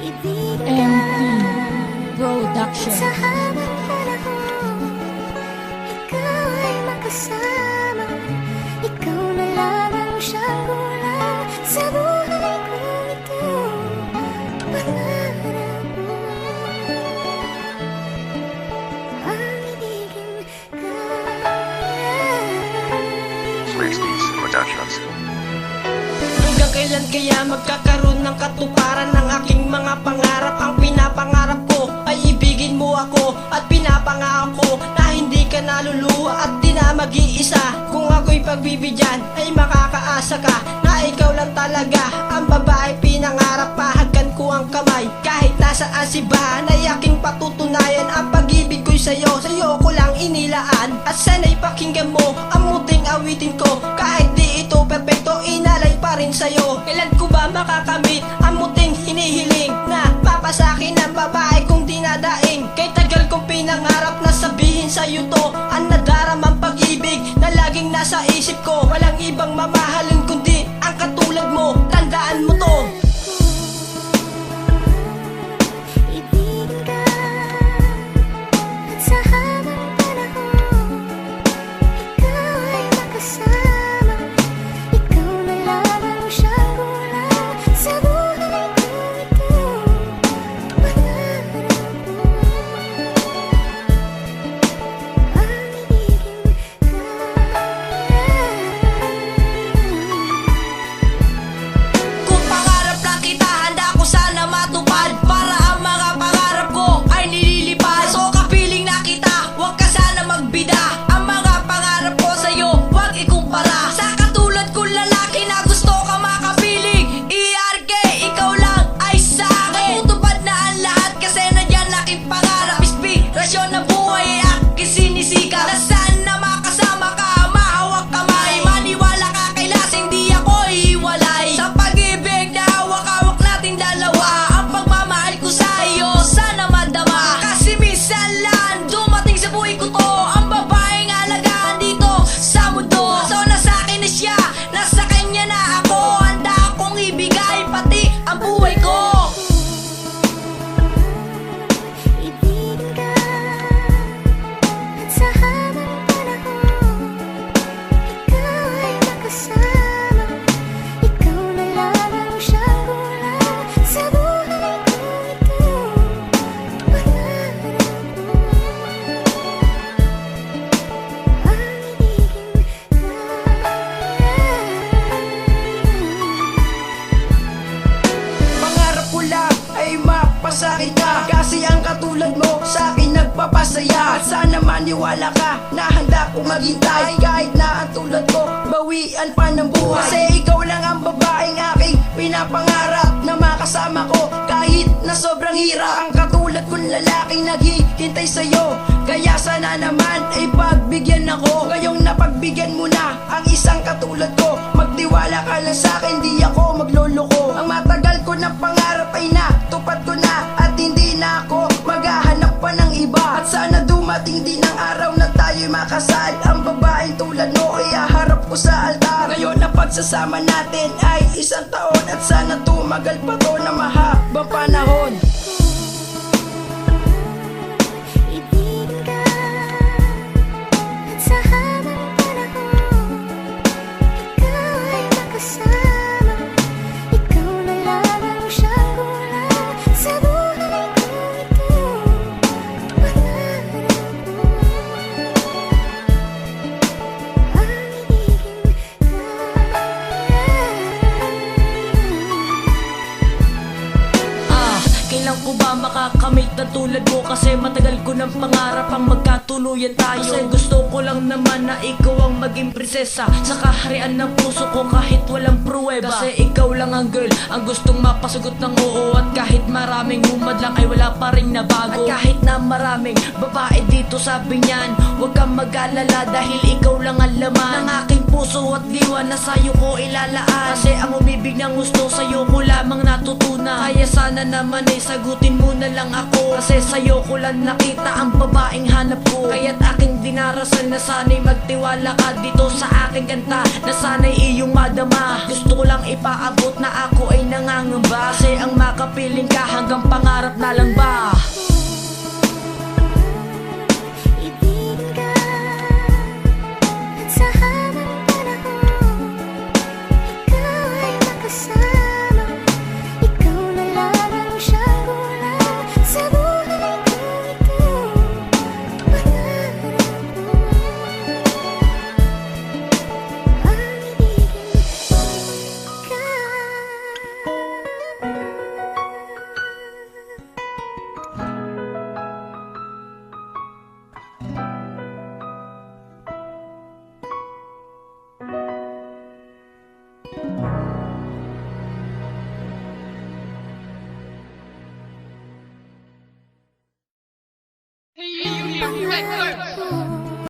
MP Production. Sa habang panahon, ikaw ay makasama. Ikaw na lamang siyang kulang sa buhay kong ito. Pangarap mo ang ibigin ka. Slaves Productions. Hanggang kailan kaya magkakaroon ng katuparan ng aking mga pangarap? Ang pinapangarap ko ay ibigin mo ako, at pinapangako na hindi ka naluluwa at di na mag-iisa. Kung ako'y pagbibigyan ay makakaasa ka na ikaw lang talaga ang babae pinangarap. Pahagkan ko ang kamay kahit nasaan si bahan ay aking patutunayan ang pag-ibig ko'y sa'yo. Sa'yo ko lang inilaan at sana'y pakinggan mo ang muting awitin ko. Kahit di ito perfecto, inalay pa rin sa'yo. Kailan ko ba makakamit ang muting hinihiling na papasakin ang babae kong dinadaing? Kay tagal kong pinangarap na sabihin sa'yo to ang nadaramang pag-ibig na laging nasa isip ko. Walang ibang mamahalin kundi ang katulad mo. Tandaan mo to. Ibigin ka at sa habang panahon, ikaw ay makasama. Ikaw na lamang siyang kulang sa buhay kong ito. Pangarap mo ang ibigin ka. Kung pangarap lang kita, handa ko sana matupad para ang mga pangarap ko ay nililipad. So kapiling na kita, huwag ka sana magbida. Ang mga pangarap ko sa'yo, huwag ikumpara sa katulad kong lalaki na gusto ka makapiling. ERK, ikaw lang ay sa akin. Matutupad na ang lahat kasi nandyan aking pangarap. Inspirasyon na buhay ay aking sinisika. Na sana makasama ka, mahawak kamay. Maniwala ka kay lasing, di ako iwalay. Sa pag-ibig na hawak-hawak natin dalawa, ang pagmamahal ko sa iyo sana madama. Kasi minsan lang dumating sa buhay ko to ang babaeng alagaan dito sa mundo. So nasa akin na siya, nasa kanya na ako. Handa akong ibigay pati ang buhay ko. Ibigin ka at sa habang panahon, ikaw ay makasama. Ikaw na lamang siyang kulang sa buhay kong ito. Pangarap mo ang ibigin Pangarap ko lang ay mapasakit ka, kasi ang katulad mo sa akin nagpapasaya. At sana maniwala ka na handa kong maghintay kahit na ang tulad ko bawian pa ng buhay. Kasi ikaw lang ang babaeng aking pinapangarap na makasama ko kahit na sobrang hirap. Ang katulad kong lalaking naghihintay sa'yo, kaya sana naman ay pagbigyan ako. Ngayong napagbigyan mo na ang isang katulad ko, magtiwala ka lang sa'kin, di ako magloloko. Ang matagal ko na pangarap ay natupad ko na, at hindi na ako maghahanap pa ng iba. At sana dumating din ang araw na tayo'y makasal. Ang babaeng tulad mo ay haharap ko sa altar. Ngayon na pagsasama natin ay isang taon, at sana tumagal pa to na mahabang panahon. Ibigin ka at sa habang panahon, ikaw ay makasama. Ikaw na lamang siyang kulang sa buhay kong ito. Pangarap mo ang ibigin ka. Kailan ko ba makakamit na tulad mo? Kasi matagal ko ng pangarap ang magkatuluyan tayo. Kasi gusto ko lang naman na ikaw ang maging prinsesa sa kaharian ng puso ko kahit walang pruweba. Kasi ikaw lang ang girl ang gustong mapasagot ng oo. At kahit maraming humad lang ay wala pa rin nabago. At kahit na maraming babae dito sabi niyan, huwag kang mag-alala dahil ikaw lang ang laman ng aking puso at diwa na sa'yo ko ilalaan. Kasi ang umibig ng gusto sa'yo ko lamang natutunan. Kaya sana naman ay sagutin mo na lang ako, kasi sa'yo ko lang nakita ang babaeng hanap ko. Kaya't aking dinarasal na sana'y magtiwala ka dito sa aking kanta, na sana'y iyong madama. Gusto ko ipaabot